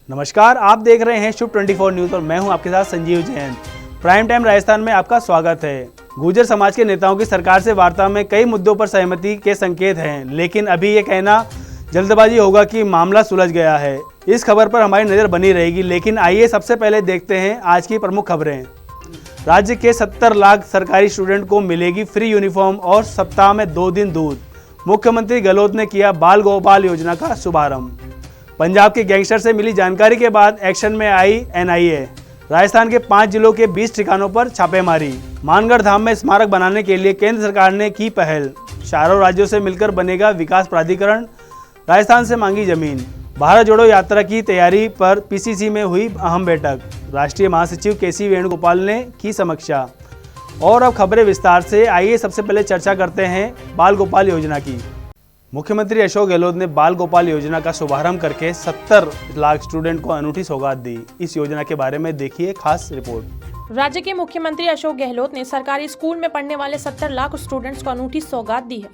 नमस्कार, आप देख रहे हैं शुभ 24 न्यूज़ और मैं हूं आपके साथ संजीव जैन। प्राइम टाइम राजस्थान में आपका स्वागत है। गुर्जर समाज के नेताओं की सरकार से वार्ता में कई मुद्दों पर सहमति के संकेत हैं, लेकिन अभी ये कहना जल्दबाजी होगा कि मामला सुलझ गया है। इस खबर पर हमारी नज़र बनी रहेगी, लेकिन आइए सबसे पहले देखते हैं आज की प्रमुख खबरें। राज्य के 70 लाख सरकारी स्टूडेंट को मिलेगी फ्री यूनिफॉर्म और सप्ताह में 2 दिन दूध। मुख्यमंत्री गहलोत ने किया बाल गोपाल योजना का शुभारंभ। पंजाब के गैंगस्टर से मिली जानकारी के बाद एक्शन में आई एनआईए। राजस्थान के 5 जिलों के 20 ठिकानों पर छापेमारी। मानगढ़ धाम में स्मारक बनाने के लिए केंद्र सरकार ने की पहल। चारों राज्यों से मिलकर बनेगा विकास प्राधिकरण। राजस्थान से मांगी जमीन। भारत जोड़ो यात्रा की तैयारी पर पीसीसी में हुई अहम बैठक। राष्ट्रीय महासचिव केसी वेणुगोपाल ने की समीक्षा। और अब खबरें विस्तार से। आइए सबसे पहले चर्चा करते हैं बाल गोपाल योजना की। मुख्यमंत्री अशोक गहलोत ने बाल गोपाल योजना का शुभारंभ करके 70 लाख स्टूडेंट को अनूठी सौगात दी। इस योजना के बारे में देखिए खास रिपोर्ट। राज्य के मुख्यमंत्री अशोक गहलोत ने सरकारी स्कूल में पढ़ने वाले 70 लाख स्टूडेंट्स को अनूठी सौगात दी है।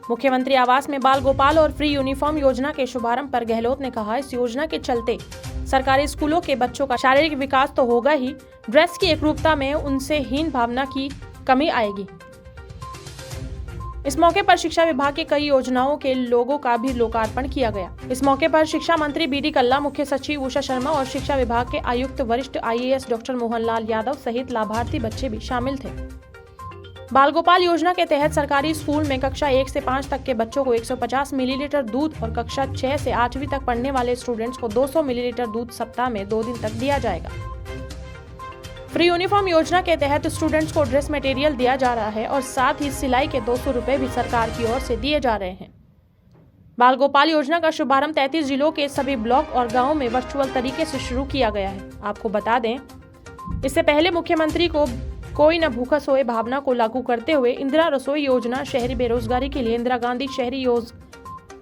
मुख्यमंत्री आवास में बाल गोपाल और फ्री यूनिफॉर्म योजना के शुभारंभ पर गहलोत ने कहा, इस योजना के चलते सरकारी स्कूलों के बच्चों का शारीरिक विकास तो होगा ही, ड्रेस की एकरूपता में उनसे हीन भावना की कमी आएगी। इस मौके पर शिक्षा विभाग की कई योजनाओं के लोगों का भी लोकार्पण किया गया। इस मौके पर शिक्षा मंत्री बीडी कल्ला, मुख्य सचिव उषा शर्मा और शिक्षा विभाग के आयुक्त वरिष्ठ आईएएस डॉक्टर मोहनलाल यादव सहित लाभार्थी बच्चे भी शामिल थे। बाल गोपाल योजना के तहत सरकारी स्कूल में कक्षा 1 से 5 तक के बच्चों को 150 मिलीलीटर दूध और कक्षा 6 से 8वीं तक पढ़ने वाले स्टूडेंट्स को 200 मिलीलीटर दूध सप्ताह में 2 दिन तक दिया जाएगा। फ्री यूनिफॉर्म योजना के तहत स्टूडेंट्स को ड्रेस मटेरियल दिया जा रहा है और साथ ही सिलाई के 200 रुपए भी सरकार की ओर से दिए जा रहे हैं। बाल गोपाल योजना का शुभारंभ 33 जिलों के सभी ब्लॉक और गांवों में वर्चुअल तरीके से शुरू किया गया है। आपको बता दें, इससे पहले मुख्यमंत्री को कोई न भूखा सोए भावना को लागू करते हुए इंदिरा रसोई योजना, शहरी बेरोजगारी के लिए इंदिरा गांधी शहरी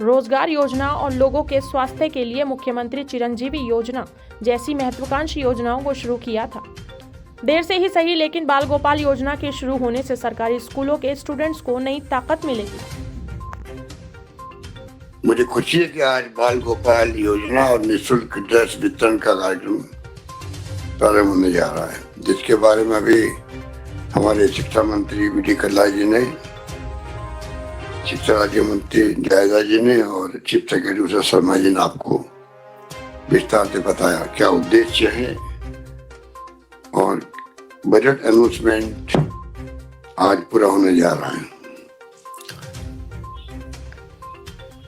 रोजगार योजना और लोगों के स्वास्थ्य के लिए मुख्यमंत्री चिरंजीवी योजना जैसी महत्वाकांक्षी योजनाओं को शुरू किया था। देर से ही सही, लेकिन बाल गोपाल योजना के शुरू होने से सरकारी स्कूलों के स्टूडेंट्स को नई ताकत मिलेगी। मुझे खुशी है कि आज बाल गोपाल योजना और निःशुल्क ड्रेस वितरण का कार्यक्रम प्रारंभ होने जा रहा है, जिसके बारे में अभी हमारे शिक्षा मंत्री बीडी कल्ला जी ने, शिक्षा राज्य मंत्री जायजा जी ने और चीफ सेक्रेटरी उषा शर्मा जी ने आपको विस्तार से बताया क्या उद्देश्य है। और बजट अनाउंसमेंट आज पूरा होने जा रहा है।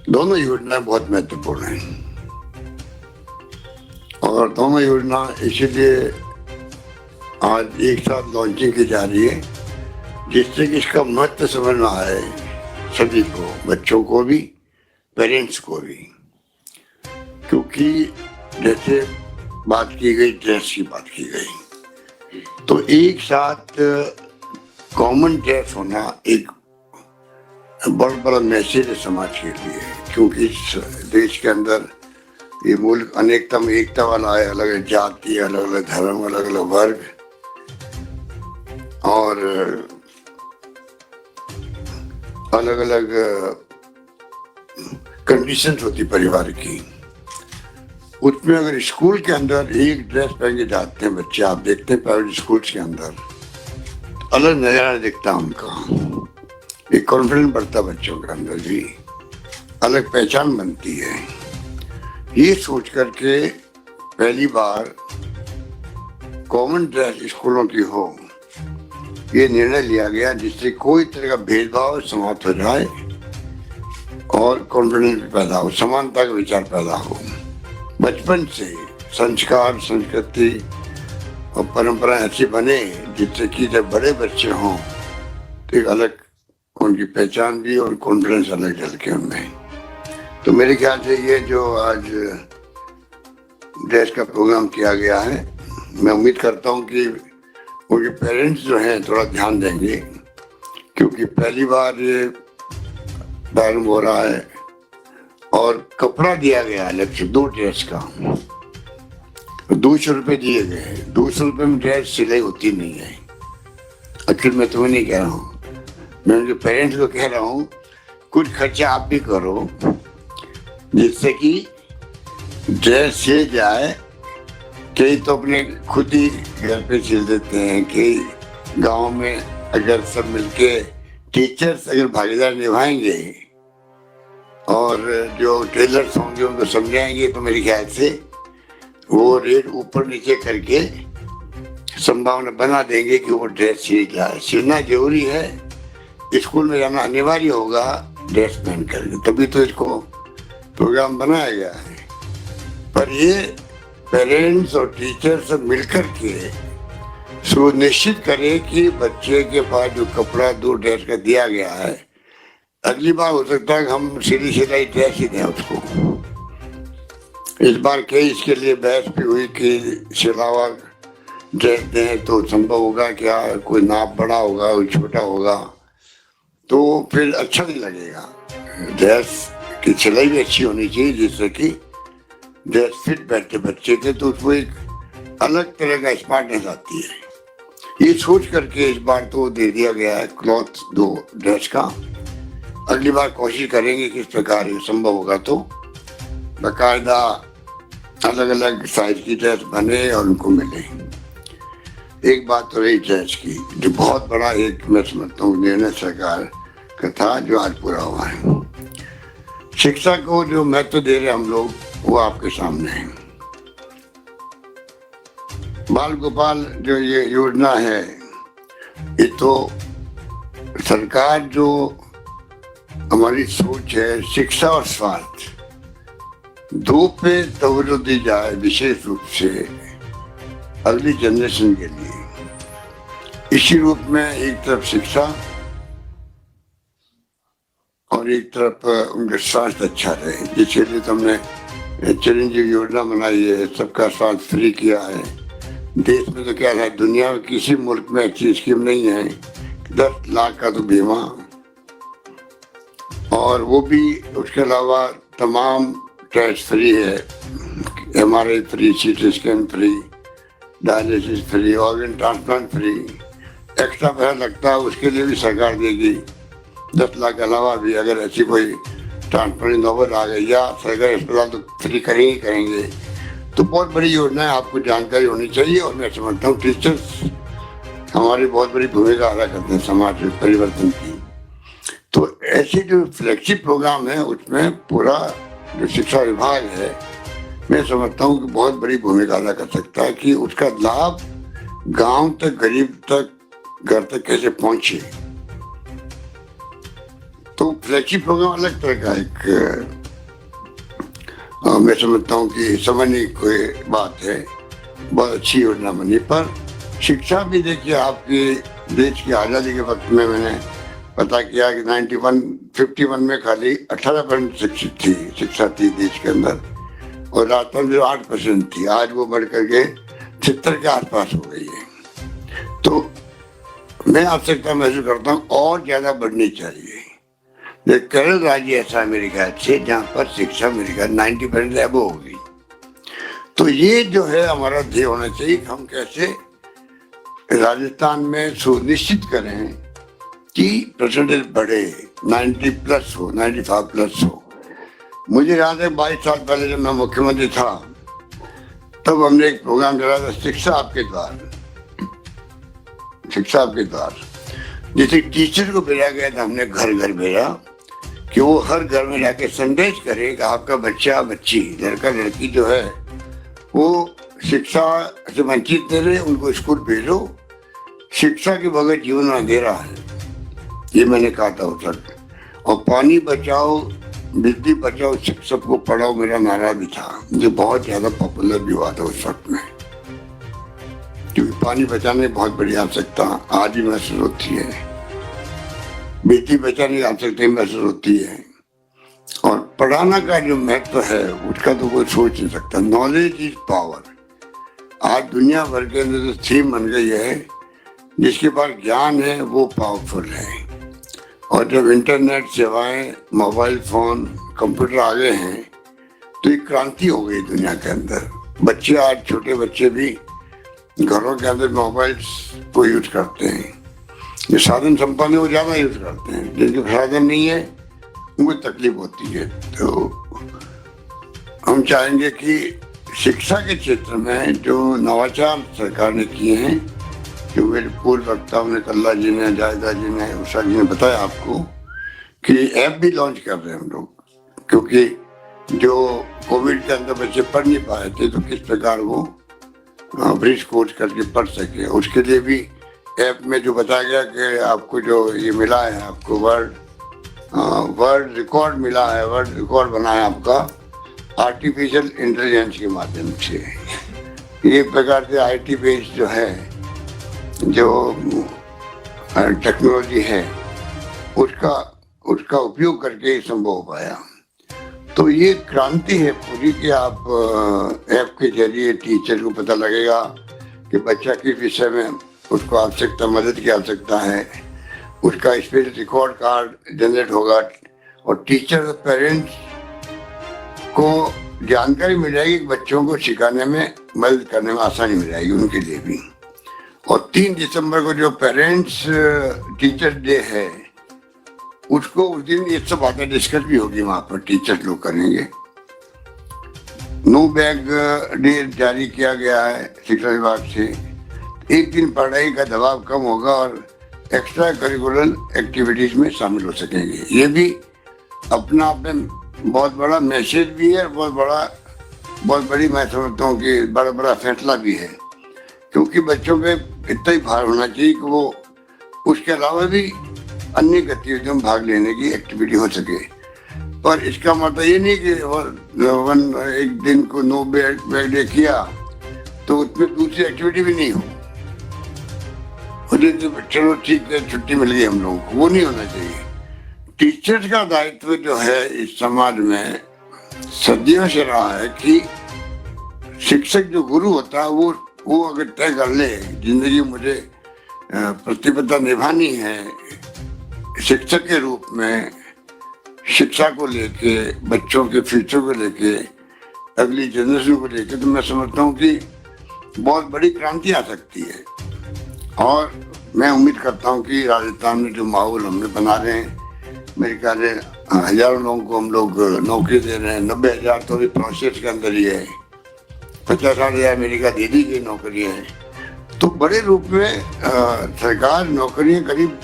दोनों योजनाएं बहुत महत्वपूर्ण हैं और दोनों योजना इसीलिए आज एक साथ लॉन्चिंग की जा रही है, जिससे कि इसका महत्व समझ में आए सभी को, बच्चों को भी, पेरेंट्स को भी। क्योंकि जैसे बात की गई, ड्रेस की बात की गई, तो एक साथ कॉमन ड्रेस होना एक बहुत बड़ा मैसेज है समाज के लिए। क्योंकि इस देश के अंदर ये मुल्क अनेकता में एकता वाला है, अलग अलग जाति, अलग अलग धर्म, अलग अलग वर्ग और अलग अलग कंडीशंस होती परिवार की। उसमें अगर स्कूल के अंदर एक ड्रेस पहन के जाते हैं बच्चे, आप देखते हैं प्राइवेट स्कूल्स के अंदर अलग नजारा दिखता है उनका, एक कॉन्फिडेंस बढ़ता बच्चों के अंदर भी, अलग पहचान बनती है। ये सोच करके पहली बार कॉमन ड्रेस स्कूलों की हो, ये निर्णय लिया गया, जिससे कोई तरह का भेदभाव समाप्त हो जाए और कॉन्फिडेंस पैदा हो, समानता का विचार पैदा हो। बचपन से संस्कार, संस्कृति और परंपरा ऐसी बने जिससे कि जब बड़े बच्चे हों तो एक अलग उनकी पहचान भी और कॉन्फिडेंस अलग झलके उनमें। तो मेरे ख्याल से ये जो आज ड्रेस का प्रोग्राम किया गया है। मैं उम्मीद करता हूँ कि उनके पेरेंट्स जो हैं थोड़ा ध्यान देंगे, क्योंकि पहली बार ये प्रारंभ हो रहा है और कपड़ा दिया गया है अलग से 2 ड्रेस का, 200 रुपये दिए गए हैं। 200 रुपये में ड्रेस सिलाई होती नहीं है। एक्चुअली मैं तुम्हें नहीं कह रहा हूँ, मैं उनके पेरेंट्स को कह रहा हूँ कुछ खर्चा आप भी करो, जिससे कि ड्रेस सिल जाए। कई तो अपने खुद ही घर पे सिल देते हैं, कई गांव में अगर सब मिलके टीचर्स अगर भागीदार निभाएंगे और जो टेलर्स होंगे उनको समझाएंगे तो मेरे ख्याल से वो रेट ऊपर नीचे करके संभावना बना देंगे कि वो ड्रेस सिल जाए। सिलना जरूरी है, स्कूल में जाना अनिवार्य होगा ड्रेस पहन करके, तभी तो इसको प्रोग्राम बनाया गया है। पर ये पेरेंट्स और टीचर सब मिलकर के सुनिश्चित करें कि बच्चे के पास जो कपड़ा 2 ड्रेस का दिया गया है, अगली बार हो सकता है कि हम सीधी सिलाई ड्रेस ही दें उसको। इस बार कई इसके लिए बहस भी हुई कि सिलावा ड्रेस दें तो संभव होगा क्या, कोई नाप बड़ा होगा कोई छोटा होगा तो फिर अच्छा नहीं लगेगा। ड्रेस की सिलाई भी अच्छी होनी चाहिए जिससे कि ड्रेस फिट बैठे बच्चे के, तो उसको एक अलग तरह का स्मार्टनेस आती है। ये सोच करके इस बार तो दे दिया गया है क्लॉथ 2 ड्रेस का। अगली बार कोशिश करेंगे किस प्रकार ये संभव होगा तो बाकायदा अलग अलग साइज की ड्रेस बने और उनको मिले। एक बात तो रही ड्रेस की, जो बहुत बड़ा एक मैं समझता हूँ निर्णय सरकार का था जो आज पूरा हुआ है। शिक्षा को जो महत्व दे रहे हम लोग वो आपके सामने है। बाल गोपाल जो ये योजना है, ये तो सरकार जो हमारी सोच है शिक्षा और स्वास्थ्य 2 पे तवज्जो दी जाए विशेष रूप से अगली जनरेशन के लिए। इसी रूप में एक तरफ शिक्षा और एक तरफ उनका स्वास्थ्य अच्छा रहे, जिसके लिए तुमने चिरंजीवी योजना बनाई है, सबका स्वास्थ्य फ्री किया है। देश में तो क्या है, दुनिया में किसी मुल्क में अच्छी स्कीम नहीं है। 10 लाख का तो बीमा, और वो भी उसके अलावा तमाम टेस्ट फ्री है, MRI free, CT scan free, dialysis free, organ transplant free. Extra पैसा लगता है उसके लिए भी सरकार देगी 10 लाख के अलावा भी। अगर ऐसी कोई ट्रांसप्लांट नौबत आ गई या सरकारी अस्पताल तो फ्री करेंगे। तो बहुत बड़ी योजना है, आपको जानकारी होनी चाहिए। और मैं समझता हूँ टीचर्स हमारी बहुत बड़ी भूमिका अदा करते हैं समाज में परिवर्तन की। तो ऐसे जो फ्लैगशिप प्रोग्राम है उसमें पूरा जो शिक्षा विभाग है, मैं समझता हूँ कि बहुत बड़ी भूमिका अदा कर सकता है कि उसका लाभ गांव तक, गरीब तक, घर तक कैसे पहुंचे। तो फ्लैगशिप प्रोग्राम अलग तरह का एक मैं समझता हूँ कि समझने की कोई बात है, बहुत अच्छी योजना बनी। पर शिक्षा भी देखिए, आपकी देश की आज़ादी के वक्त में मैंने पता किया कि 51 में खाली 18% शिक्षा थी देश के अंदर, और राजस्थान में 8% थी। आज वो बढ़ करके 70 के आसपास हो गई है। तो मैं आवश्यकता महसूस करता हूँ और ज़्यादा बढ़नी चाहिए। केरल राज्य ऐसा मेरे ख्याल से जहाँ पर शिक्षा मेरे ख्याल 90% एबो होगी। तो ये जो है हमारा ध्येय होना चाहिए कि हम कैसे राजस्थान में सुनिश्चित करें कि परसेंटेज बढ़े, 90+ हो, 95+ हो। मुझे याद है 22 साल पहले जब मैं मुख्यमंत्री था तब हमने एक प्रोग्राम चलाया था, शिक्षा आपके द्वार। शिक्षा आपके द्वार जिसे टीचर को भेजा गया था, हमने घर घर भेजा कि वो हर घर में जाके संदेश करे कि आपका बच्चा बच्ची, लड़का लड़की जो है वो शिक्षा से वंचित नहीं रहे, उनको स्कूल भेजो। शिक्षा के बगैर जीवन अंधेरा है, ये मैंने कहा था उस वक्त। और पानी बचाओ, बिजली बचाओ, शिक्षक को पढ़ाओ मेरा नारा भी था, जो बहुत ज्यादा पॉपुलर भी हुआ था उस वक्त में, क्योंकि पानी बचाने की बहुत बड़ी आवश्यकता आज भी महसूस होती है, बिजली बचाने की आवश्यकता महसूस होती है। और पढ़ाना का जो महत्व है उसका तो कोई सोच नहीं सकता। Knowledge is power. आज दुनिया भर के अंदर जो थीम बन गई है, जिसके पास ज्ञान है वो पावरफुल है। और जब इंटरनेट सेवाएं, मोबाइल फोन, कंप्यूटर आ गए हैं तो एक क्रांति हो गई दुनिया के अंदर। बच्चे, आज छोटे बच्चे भी घरों के अंदर मोबाइल को यूज करते हैं। जो साधन संपन्न है वो ज्यादा यूज करते हैं, जिनके साधन नहीं है उनको तकलीफ होती है। तो हम चाहेंगे कि शिक्षा के क्षेत्र में जो नवाचार सरकार ने किए हैं, जो मेरे पूर्व वक्ताओं ने, कल्ला जी ने, जायदा जी ने, उषा जी ने बताया आपको कि ऐप भी लॉन्च कर रहे हैं हम लोग, क्योंकि जो कोविड के अंदर बच्चे पढ़ नहीं पाए थे तो किस प्रकार वो ब्रिज कोर्स करके पढ़ सके, उसके लिए भी ऐप में जो बताया गया कि आपको जो ये मिला है, आपको वर्ल्ड रिकॉर्ड मिला है, वर्ल्ड रिकॉर्ड बना है आपका आर्टिफिशियल इंटेलिजेंस के माध्यम से। ये प्रकार से IT बेस्ड जो है, जो टेक्नोलॉजी है, उसका उपयोग करके ये संभव हो पाया। तो ये क्रांति है पूरी कि आप ऐप के जरिए टीचर को पता लगेगा कि बच्चा किस विषय में उसको आवश्यकता, मदद की आवश्यकता है, उसका स्पेशल रिकॉर्ड कार्ड जनरेट होगा और टीचर और पेरेंट्स को जानकारी मिल जाएगी, बच्चों को सिखाने में, मदद करने में आसानी मिल जाएगी उनके लिए भी। और 3 दिसंबर को जो पेरेंट्स टीचर डे है, उसको उस दिन ये सब बातें डिस्कस भी होगी, वहां पर टीचर्स लोग करेंगे। नो बैग डे जारी किया गया है शिक्षा विभाग से। एक दिन पढ़ाई का दबाव कम होगा और एक्स्ट्रा करिकुलर एक्टिविटीज में शामिल हो सकेंगे। ये भी अपना आप में बहुत बड़ा मैसेज भी है, बहुत बड़ी, मैं समझता हूँ कि बड़ा फैसला भी है, क्योंकि बच्चों पे इतना ही भार होना चाहिए कि वो उसके अलावा भी अन्य गतिविधियों में भाग लेने की एक्टिविटी हो सके। पर इसका मतलब ये नहीं कि एक दिन को नो बैग डे किया तो उसमें दूसरी एक्टिविटी भी नहीं हो, चलो ठीक है छुट्टी मिल गई हम लोगों को, वो नहीं होना चाहिए। टीचर्स का दायित्व जो है इस समाज में सदियों से रहा है कि शिक्षक जो गुरु होता है वो अगर तय कर ले जिंदगी मुझे प्रतिबद्धता निभानी है शिक्षक के रूप में, शिक्षा को लेके, बच्चों के फ्यूचर को लेके, अगली जनरेशन को लेके, तो मैं समझता हूँ कि बहुत बड़ी क्रांति आ सकती है। और मैं उम्मीद करता हूँ कि राजस्थान में जो माहौल हमने बना रहे हैं, मेरे ख्याल से हजारों लोगों को हम लोग नौकरी दे रहे हैं। 90,000 तो अभी प्रोसेस के अंदर ही है, 50,000 मेरी का दीदी की नौकरी है। तो बड़े रूप में सरकार नौकरियां करीब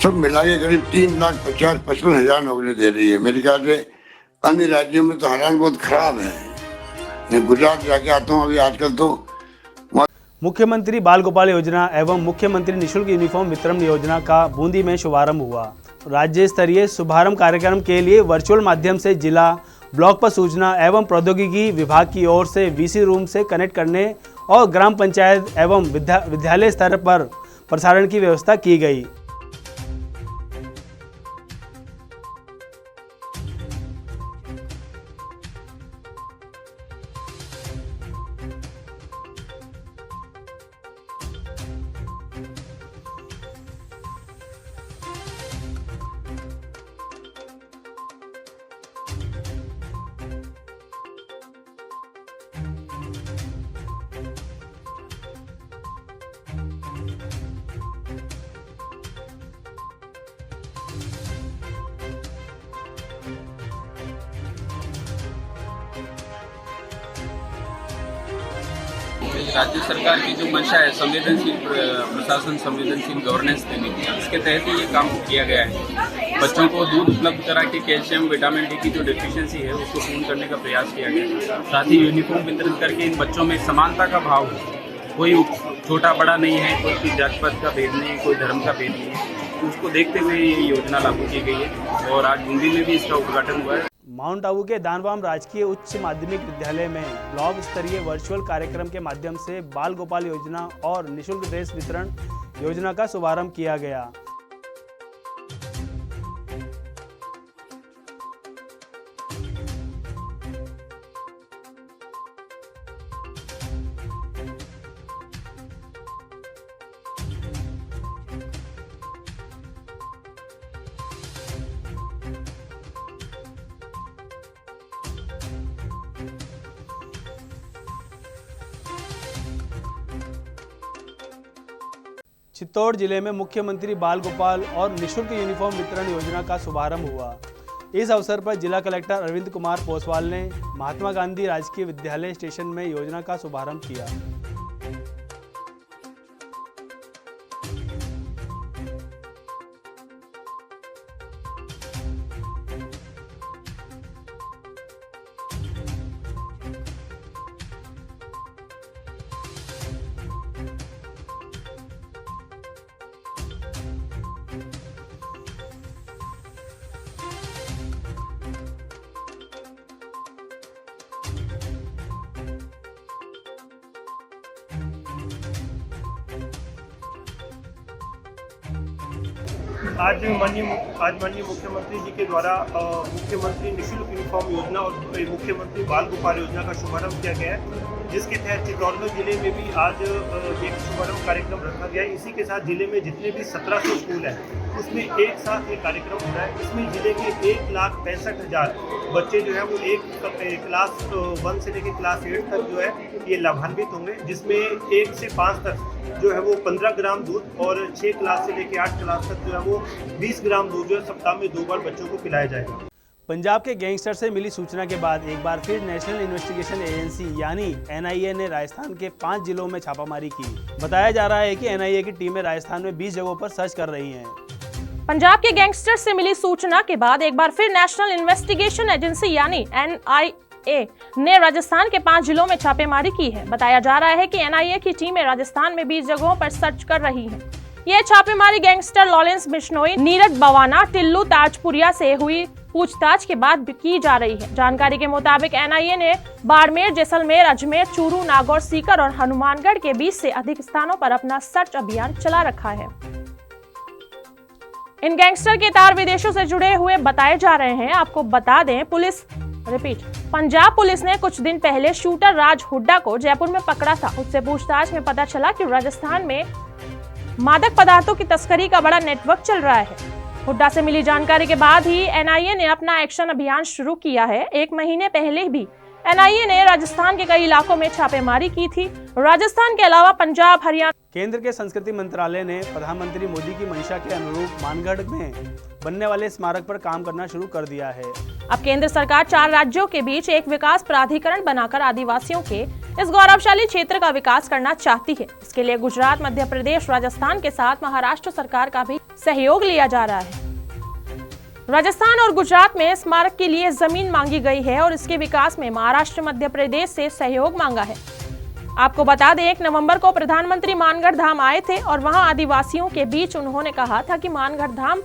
सब मिला के करीब 3,50,000-55,000 नौकरी दे रही है। मेरे ख्याल से अन्य राज्यों में तो हालात बहुत खराब है। मैं गुजरात जाके आता हूँ अभी आजकल, तो मुख्यमंत्री बाल गोपाल योजना एवं मुख्यमंत्री निःशुल्क यूनिफॉर्म वितरण योजना का बूंदी में शुभारंभ हुआ। राज्य स्तरीय शुभारंभ कार्यक्रम के लिए वर्चुअल माध्यम से जिला, ब्लॉक पर सूचना एवं प्रौद्योगिकी विभाग की ओर से VC रूम से कनेक्ट करने और ग्राम पंचायत एवं विद्यालय स्तर पर प्रसारण की व्यवस्था की गई। राज्य सरकार की जो मंशा है संवेदनशील प्रशासन, संवेदनशील गवर्नेंस देने की, इसके तहत ही ये काम किया गया है। बच्चों को दूध उपलब्ध करा के कैल्शियम, विटामिन D की जो डेफिशिएंसी है उसको पूर्ण करने का प्रयास किया गया। साथ ही यूनिफॉर्म वितरण करके इन बच्चों में समानता का भाव हो, कोई छोटा बड़ा नहीं है, कोई जात पात का भेद नहीं है, कोई धर्म का भेद नहीं है, तो उसको देखते हुए ये योजना लागू की गई है और आज बूंदी में भी इसका उद्घाटन हुआ है। माउंट आबू के दानवाम राजकीय उच्च माध्यमिक विद्यालय में ब्लॉक स्तरीय वर्चुअल कार्यक्रम के माध्यम से बाल गोपाल योजना और निःशुल्क ड्रेस वितरण योजना का शुभारंभ किया गया। चित्तौड़ जिले में मुख्यमंत्री बाल गोपाल और निःशुल्क यूनिफॉर्म वितरण योजना का शुभारंभ हुआ। इस अवसर पर जिला कलेक्टर अरविंद कुमार पोसवाल ने महात्मा गांधी राजकीय विद्यालय स्टेशन में योजना का शुभारंभ किया। आज माननीय मुख्यमंत्री जी के द्वारा मुख्यमंत्री निःशुल्क यूनिफॉर्म योजना और मुख्यमंत्री बाल गोपाल योजना का शुभारंभ किया गया है, जिसके तहत चित्तौड़गढ़ जिले में भी आज एक शुभारंभ कार्यक्रम रखा गया है। इसी के साथ जिले में जितने भी 1700 स्कूल हैं उसमें एक साथ ये कार्यक्रम हो रहा है। इसमें जिले के 1,65,000 बच्चे जो है वो क्लास 1 से लेकर क्लास 8 तक जो है ये लाभान्वित होंगे, जिसमें 1 से 5 तक जो है वो 15 ग्राम दूध और 6 क्लास से लेकर 8 क्लास तक जो है वो 20 ग्राम दूध जो है सप्ताह में 2 बार बच्चों को पिलाया जाएगा। पंजाब के गैंगस्टर से मिली सूचना के बाद एक बार फिर नेशनल इन्वेस्टिगेशन एजेंसी यानी एनआईए ने राजस्थान के 5 जिलों में छापामारी की। बताया जा रहा है कि एनआईए की टीमें राजस्थान में 20 जगहों पर सर्च कर रही हैं। पंजाब के गैंगस्टर से मिली सूचना के बाद एक बार फिर नेशनल इन्वेस्टिगेशन एजेंसी यानी एनआईए ने राजस्थान के 5 जिलों में छापेमारी की है। बताया जा रहा है कि एनआईए की टीमें राजस्थान में 20 जगहों पर सर्च कर रही हैं। यह छापेमारी गैंगस्टर लॉरेंस बिश्नोई, नीरज बवाना, टिल्लू ताजपुरिया से हुई पूछताछ के बाद की जा रही है। जानकारी के मुताबिक एनआईए ने बाड़मेर, जैसलमेर, अजमेर, चूरू, नागौर, सीकर और हनुमानगढ़ के 20 से अधिक स्थानों पर अपना सर्च अभियान चला रखा है। इन गैंगस्टर के तार विदेशों से जुड़े हुए बताए जा रहे हैं। आपको बता दें, पंजाब पुलिस ने कुछ दिन पहले शूटर राज हुड्डा को जयपुर में पकड़ा था। उससे पूछताछ में पता चला कि राजस्थान में मादक पदार्थों की तस्करी का बड़ा नेटवर्क चल रहा है। हुड्डा से मिली जानकारी के बाद ही एनआईए ने अपना एक्शन अभियान शुरू किया है। 1 महीने पहले भी एनआईए ने राजस्थान के कई इलाकों में छापेमारी की थी। राजस्थान के अलावा पंजाब, हरियाणा। केंद्र के संस्कृति मंत्रालय ने प्रधानमंत्री मोदी की मंशा के अनुरूप मानगढ़ में बनने वाले स्मारक पर काम करना शुरू कर दिया है। अब केंद्र सरकार 4 राज्यों के बीच एक विकास प्राधिकरण बनाकर आदिवासियों के इस गौरवशाली क्षेत्र का विकास करना चाहती है। इसके लिए गुजरात, मध्य प्रदेश, राजस्थान के साथ महाराष्ट्र सरकार का भी सहयोग लिया जा रहा है। राजस्थान और गुजरात में स्मारक के लिए जमीन मांगी गई है और इसके विकास में महाराष्ट्र, मध्य प्रदेश से सहयोग मांगा है। आपको बता दें, 1 नवंबर को प्रधानमंत्री मानगढ़ धाम आए थे और वहां आदिवासियों के बीच उन्होंने कहा था कि मानगढ़ धाम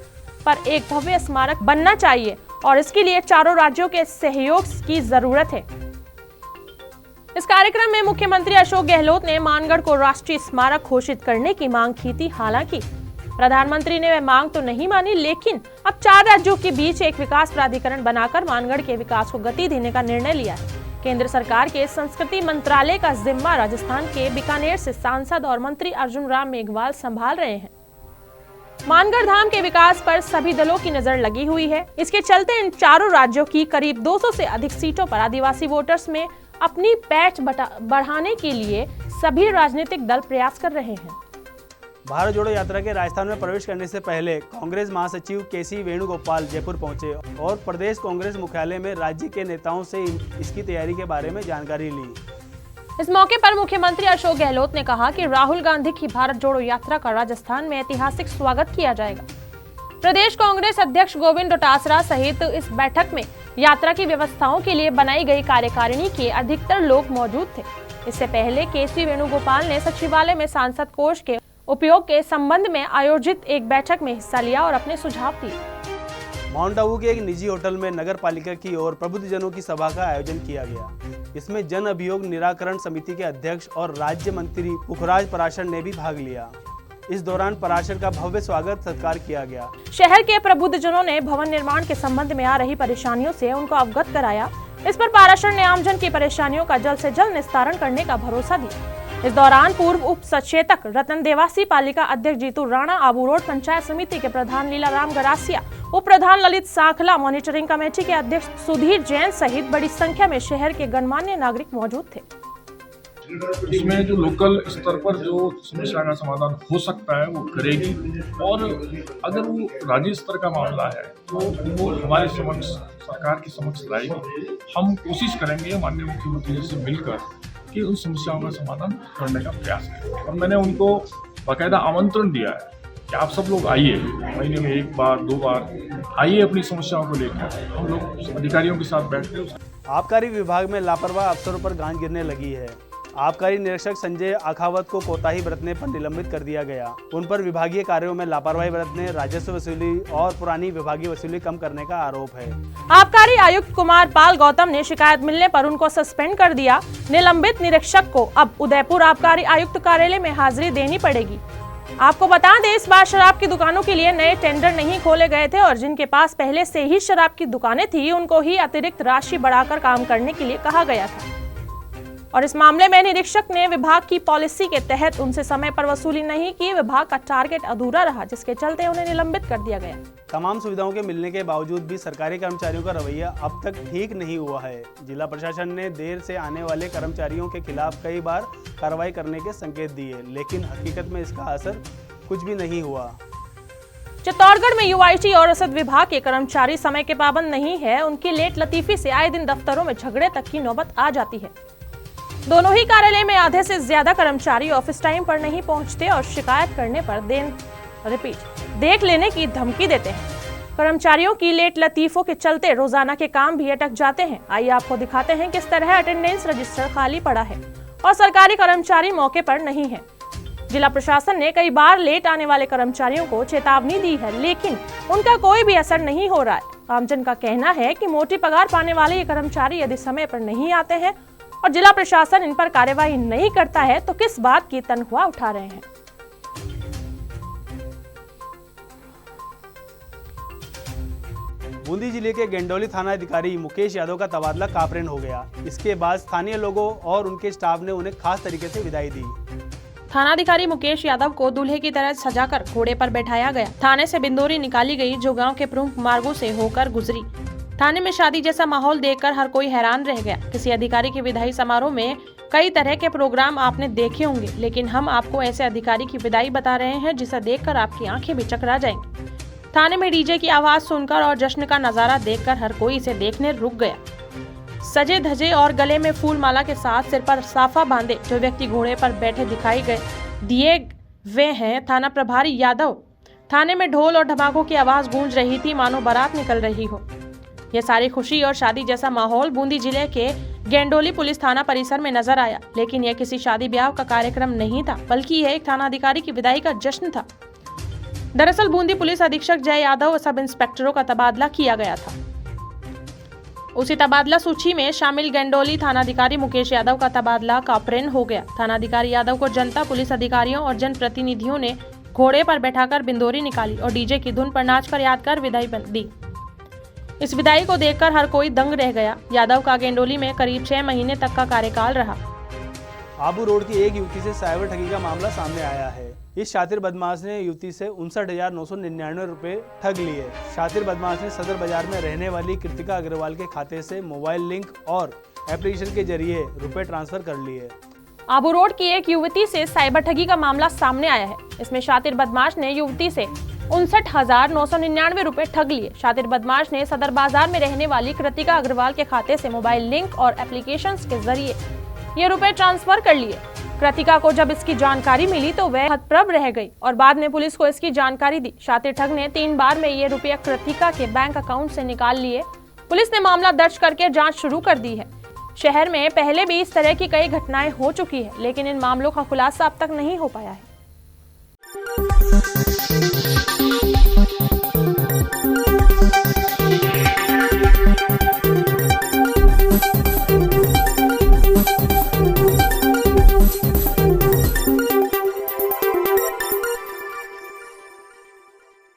पर एक भव्य स्मारक बनना चाहिए और इसके लिए चारों राज्यों के सहयोग की जरूरत है। इस कार्यक्रम में मुख्यमंत्री अशोक गहलोत ने मानगढ़ को राष्ट्रीय स्मारक घोषित करने की मांग की थी। हालांकि प्रधानमंत्री ने वह मांग तो नहीं मानी, लेकिन अब 4 राज्यों के बीच एक विकास प्राधिकरण बनाकर मानगढ़ के विकास को गति देने का निर्णय लिया है। केंद्र सरकार के संस्कृति मंत्रालय का जिम्मा राजस्थान के बीकानेर से सांसद और मंत्री अर्जुन राम मेघवाल संभाल रहे हैं। मानगढ़ धाम के विकास पर सभी दलों की नजर लगी हुई है। इसके चलते इन चारों राज्यों की करीब 200 से अधिक सीटों पर आदिवासी वोटर्स में अपनी पैठ बढ़ाने के लिए सभी राजनीतिक दल प्रयास कर रहे हैं। भारत जोड़ो यात्रा के राजस्थान में प्रवेश करने से पहले कांग्रेस महासचिव केसी वेणुगोपाल जयपुर पहुंचे और प्रदेश कांग्रेस मुख्यालय में राज्य के नेताओं से इसकी तैयारी के बारे में जानकारी ली। इस मौके पर मुख्यमंत्री अशोक गहलोत ने कहा कि राहुल गांधी की भारत जोड़ो यात्रा का राजस्थान में ऐतिहासिक स्वागत किया जाएगा। प्रदेश कांग्रेस अध्यक्ष गोविंद डोटासरा सहित इस बैठक में यात्रा की व्यवस्थाओं के लिए बनाई गई कार्यकारिणी के अधिकतर लोग मौजूद थे। इससे पहले केसी वेणुगोपाल ने सचिवालय में सांसद कोष के उपयोग के संबंध में आयोजित एक बैठक में हिस्सा लिया और अपने सुझाव दिए। माउंट आबू के एक निजी होटल में नगर पालिका की ओर प्रबुद्धजनों की सभा का आयोजन किया गया। इसमें जन अभियोग निराकरण समिति के अध्यक्ष और राज्य मंत्री पुखराज पराशर ने भी भाग लिया। इस दौरान पराशर का भव्य स्वागत सत्कार किया गया। शहर के प्रबुद्धजनों ने भवन निर्माण के संबंध में आ रही परेशानियों से उनको अवगत कराया। इस पर पराशर ने आमजन की परेशानियों का जल्द से जल्द निस्तारण करने का भरोसा दिया। इस दौरान पूर्व उप सचेतक रतन देवासी, पालिका अध्यक्ष जीतू राणा, आबू रोड पंचायत समिति के प्रधान लीलाराम गरासिया, उप प्रधान ललित सांखला, मॉनिटरिंग कमेटी के अध्यक्ष सुधीर जैन सहित बड़ी संख्या में शहर के गणमान्य नागरिक मौजूद थे। इसमें जो लोकल स्तर पर जो समस्या का समाधान हो सकता है वो करेगी, और अगर वो राज्य स्तर का मामला है तो वो हमारे समक्ष, सरकार के समक्ष लाएगी। हम कोशिश करेंगे माननीय मुख्यमंत्री जी से मिलकर कि उन समस्याओं का समाधान करने का प्रयास करें। और मैंने उनको बाकायदा आमंत्रण दिया है कि आप सब लोग आइए, महीने में 1 बार 2 बार आइए, अपनी समस्याओं को लेकर हम लोग अधिकारियों के साथ बैठकर। आबकारी विभाग में लापरवाह अफसरों पर गांज गिरने लगी है। आबकारी निरीक्षक संजय अखावत को कोताही बरतने पर निलंबित कर दिया गया। उन पर विभागीय कार्यों में लापरवाही बरतने, राजस्व वसूली और पुरानी विभागीय वसूली कम करने का आरोप है। आबकारी आयुक्त कुमार पाल गौतम ने शिकायत मिलने पर उनको सस्पेंड कर दिया। निलंबित निरीक्षक को अब उदयपुर आबकारी आयुक्त कार्यालय में हाजिरी देनी पड़ेगी। आपको बता दें, इस बार शराब की दुकानों के लिए नए टेंडर नहीं खोले गए थे और जिनके पास पहले से ही शराब की दुकानें थी उनको ही अतिरिक्त राशि बढ़ाकर काम करने के लिए कहा गया था। और इस मामले में निरीक्षक ने विभाग की पॉलिसी के तहत उनसे समय पर वसूली नहीं की। विभाग का टारगेट अधूरा रहा, जिसके चलते उन्हें निलंबित कर दिया गया। तमाम सुविधाओं के मिलने के बावजूद भी सरकारी कर्मचारियों का रवैया अब तक ठीक नहीं हुआ है। जिला प्रशासन ने देर से आने वाले कर्मचारियों के खिलाफ कई बार कार्रवाई करने के संकेत दिए, लेकिन हकीकत में इसका असर कुछ भी नहीं हुआ। चित्तौड़गढ़ में यूआईटी और रसद विभाग के कर्मचारी समय के पाबंद नहीं है। उनकी लेट लतीफी से आए दिन दफ्तरों में झगड़े तक की नौबत आ जाती है। दोनों ही कार्यालय में आधे से ज्यादा कर्मचारी ऑफिस टाइम पर नहीं पहुंचते और शिकायत करने पर देख लेने की धमकी देते हैं। कर्मचारियों की लेट लतीफों के चलते रोजाना के काम भी अटक जाते हैं। आइए आपको दिखाते हैं किस तरह अटेंडेंस रजिस्टर खाली पड़ा है और सरकारी कर्मचारी मौके पर नहीं है। जिला प्रशासन ने कई बार लेट आने वाले कर्मचारियों को चेतावनी दी है, लेकिन उनका कोई भी असर नहीं हो रहा है। आमजन का कहना है कि मोटी पगार पाने वाले ये कर्मचारी यदि समय पर नहीं आते हैं और जिला प्रशासन इन पर कार्यवाही नहीं करता है तो किस बात की तनख्वाह उठा रहे हैं। बूंदी जिले के गेंडोली थाना अधिकारी मुकेश यादव का तबादला कापरेन हो गया। इसके बाद स्थानीय लोगों और उनके स्टाफ ने उन्हें खास तरीके से विदाई दी। थानाधिकारी मुकेश यादव को दूल्हे की तरह सजाकर घोड़े पर बैठाया गया। थाने से बिंदोरी निकाली गई जो गांव के प्रमुख मार्गों से होकर गुजरी। थाने में शादी जैसा माहौल देखकर हर कोई हैरान रह गया। किसी अधिकारी के विदाई समारोह में कई तरह के प्रोग्राम आपने देखे होंगे, लेकिन हम आपको ऐसे अधिकारी की विदाई बता रहे हैं जिसे देखकर आपकी आंखें भी चकरा जाएंगी। थाने में डीजे की आवाज सुनकर और जश्न का नजारा देखकर हर कोई इसे देखने रुक गया। सजे धजे और गले में फूल माला के साथ सिर पर साफा बांधे जो व्यक्ति घोड़े पर बैठे दिखाई दिए वे हैं थाना प्रभारी यादव। थाने में ढोल और धमाकों की आवाज गूंज रही थी, मानो बारात निकल रही हो। यह सारी खुशी और शादी जैसा माहौल बूंदी जिले के गेंडोली पुलिस थाना परिसर में नजर आया, लेकिन यह किसी शादी ब्याह का कार्यक्रम नहीं था, बल्कि यह एक थाना अधिकारी की विदाई का जश्न था। दरअसल बूंदी पुलिस अधीक्षक जय यादव और सब इंस्पेक्टरों का तबादला किया गया था। उसी तबादला सूची में शामिल गेंडोली थानाधिकारी मुकेश यादव का तबादला कापरेन हो गया। थानाधिकारी यादव को जनता, पुलिस अधिकारियों और जनप्रतिनिधियों ने घोड़े पर बैठाकर बिंदोरी निकाली और डीजे की धुन पर नाचकर यादगार विदाई दी। इस विदाई को देखकर हर कोई दंग रह गया। यादव का गेंडोली में करीब 6 महीने तक का कार्यकाल रहा। आबू रोड की एक युवती से साइबर ठगी का मामला सामने आया है। इस शातिर बदमाश ने युवती से 59,999 रुपए ठग लिए। शातिर बदमाश ने सदर बाजार में रहने वाली कृतिका अग्रवाल के खाते से मोबाइल लिंक और एप्लीकेशन के जरिए रुपए ट्रांसफर कर लिए। आबू रोड की एक युवती से साइबर ठगी का मामला सामने आया है। इसमें शातिर बदमाश ने युवती से 59,999 रुपए ठग लिए। शातिर बदमाश ने सदर बाजार में रहने वाली कृतिका अग्रवाल के खाते से मोबाइल लिंक और एप्लीकेशंस के जरिए ये रुपए ट्रांसफर कर लिए। कृतिका को जब इसकी जानकारी मिली तो वह हतप्रभ रह गई और बाद में पुलिस को इसकी जानकारी दी। शातिर ठग ने 3 बार में ये रुपया कृतिका के बैंक अकाउंट से निकाल लिए। पुलिस ने मामला दर्ज करके जांच शुरू कर दी है। शहर में पहले भी इस तरह की कई घटनाएं हो चुकी है, लेकिन इन मामलों का खुलासा अब तक नहीं हो पाया है।